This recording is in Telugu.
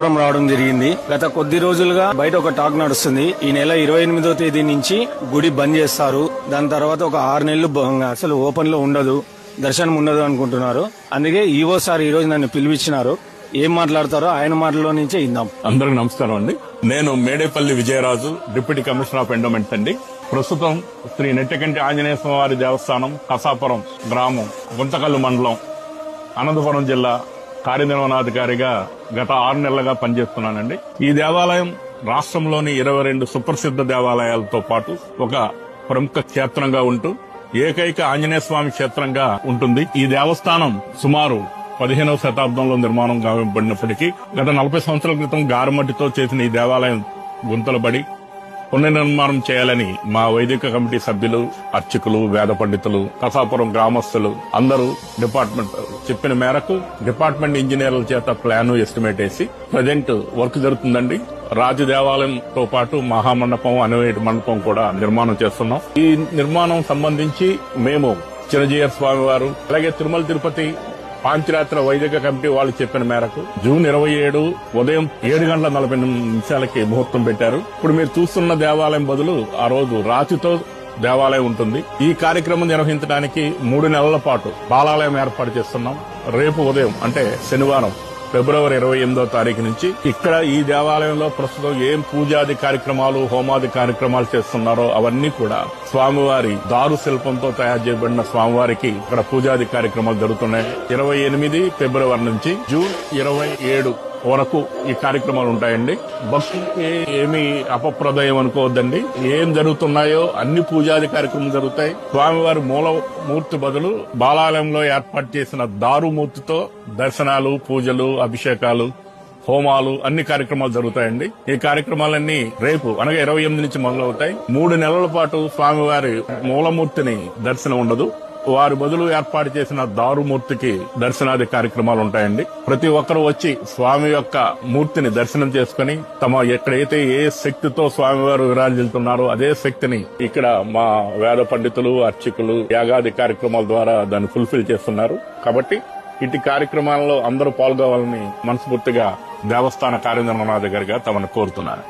రావడం జరిగింది. గత కొద్ది రోజులుగా బయట ఒక టాక్ నడుస్తుంది. ఈ నెల 28వ తేదీ నుంచి గుడి బంద్ చేస్తారు. దాని తర్వాత ఒక 6 నెలలు అసలు ఓపెన్ లో ఉండదు, దర్శనం ఉండదు అనుకుంటున్నారు. అందుకే ఈవో సార్ ఈ రోజు నన్ను పిలిపించినారు. ఏం మాట్లాడతారో ఆయన మాటలో నుంచే ఇందాం. అందరికి నమస్కారం అండి. నేను Medepalli Vijayaraju, deputy commissioner of endowments అండి. ప్రస్తుతం శ్రీ నెట్టకంటి ఆంజనేయ స్వామి దేవస్థానం, కసాపురం గ్రామం, గుంతకల్లు మండలం, అనంతపురం జిల్లా కార్యనిర్వహణాధికారిగా గత 6 నెలలుగా పనిచేస్తున్నానండి. ఈ దేవాలయం రాష్ట్రంలోని 22 సుప్రసిద్ధ దేవాలయాలతో పాటు ఒక ప్రముఖ క్షేత్రంగా ఉంటూ ఏకైక ఆంజనేయ స్వామి క్షేత్రంగా ఉంటుంది. ఈ దేవస్థానం సుమారు 15వ శతాబ్దంలో నిర్మాణం కాబడినప్పటికీ గత 40 సంవత్సరాల క్రితం గారమట్టితో చేసిన ఈ దేవాలయం గుంతలబడి పునర్నిర్మాణం చేయాలని మా వైదిక కమిటీ సభ్యులు, అర్చకులు, వేద పండితులు, కసాపురం గ్రామస్తులు అందరూ డిపార్ట్మెంట్ చెప్పిన మేరకు డిపార్ట్మెంట్ ఇంజనీర్ల చేత ప్లాన్ ఎస్టిమేట్ వేసి ప్రజెంట్ వర్క్ జరుగుతుందండి. రాజు దేవాలయంతో పాటు మహామండపం, అనువేటి మండపం కూడా నిర్మాణం చేస్తున్నాం. ఈ నిర్మాణం సంబంధించి మేము చిరంజీవి స్వామి వారు, అలాగే తిరుమల తిరుపతి పాంచరాత్ర వైదిక కమిటీ వాళ్ళు చెప్పిన మేరకు జూన్ 27 ఉదయం 7:40 ముహూర్తం పెట్టారు. ఇప్పుడు మీరు చూస్తున్న దేవాలయం బదులు ఆ రోజు రాతితో దేవాలయం ఉంటుంది. ఈ కార్యక్రమం నిర్వహించడానికి 3 నెలల పాటు బాలాలయం ఏర్పాటు చేస్తున్నాం. రేపు ఉదయం అంటే శనివారం ఫిబ్రవరి 28వ తారీఖు నుంచి ఇక్కడ ఈ దేవాలయంలో ప్రస్తుతం ఏం పూజాది కార్యక్రమాలు, హోమాది కార్యక్రమాలు చేస్తున్నారో అవన్నీ కూడా స్వామివారి దారు శిల్పంతో తయారు చేయబడిన స్వామివారికి ఇక్కడ పూజాది కార్యక్రమాలు జరుగుతున్నాయి. 28 ఫిబ్రవరి నుంచి జూన్ 27 వరకు ఈ కార్యక్రమాలు ఉంటాయండి. భక్తులకి ఏమి అపప్రదయం అనుకోవద్దండి. ఏం జరుగుతున్నాయో అన్ని పూజాది కార్యక్రమాలు జరుగుతాయి. స్వామివారి మూలమూర్తి బదులు బాలాలయంలో ఏర్పాటు చేసిన దారుమూర్తితో దర్శనాలు, పూజలు, అభిషేకాలు, హోమాలు అన్ని కార్యక్రమాలు జరుగుతాయండి. ఈ కార్యక్రమాలన్నీ రేపు అనగా 28 నుంచి మొదలవుతాయి. 3 నెలల పాటు స్వామివారి మూలమూర్తిని దర్శనం ఉండదు. వారి బదులు ఏర్పాటు చేసిన దారుమూర్తికి దర్శనాది కార్యక్రమాలు ఉంటాయండి. ప్రతి ఒక్కరూ వచ్చి స్వామి యొక్క మూర్తిని దర్శనం చేసుకుని తమ ఎక్కడైతే ఏ శక్తితో స్వామివారు విరాజిల్లుతున్నారో అదే శక్తిని ఇక్కడ మా వేద పండితులు, అర్చకులు యాగాది కార్యక్రమాల ద్వారా దాన్ని ఫుల్ఫిల్ చేస్తున్నారు. కాబట్టి ఇటు కార్యక్రమాల్లో అందరూ పాల్గొవాలని మనస్ఫూర్తిగా దేవస్థాన కార్యనిర్వహణాధికారిగా తమను కోరుతున్నారు.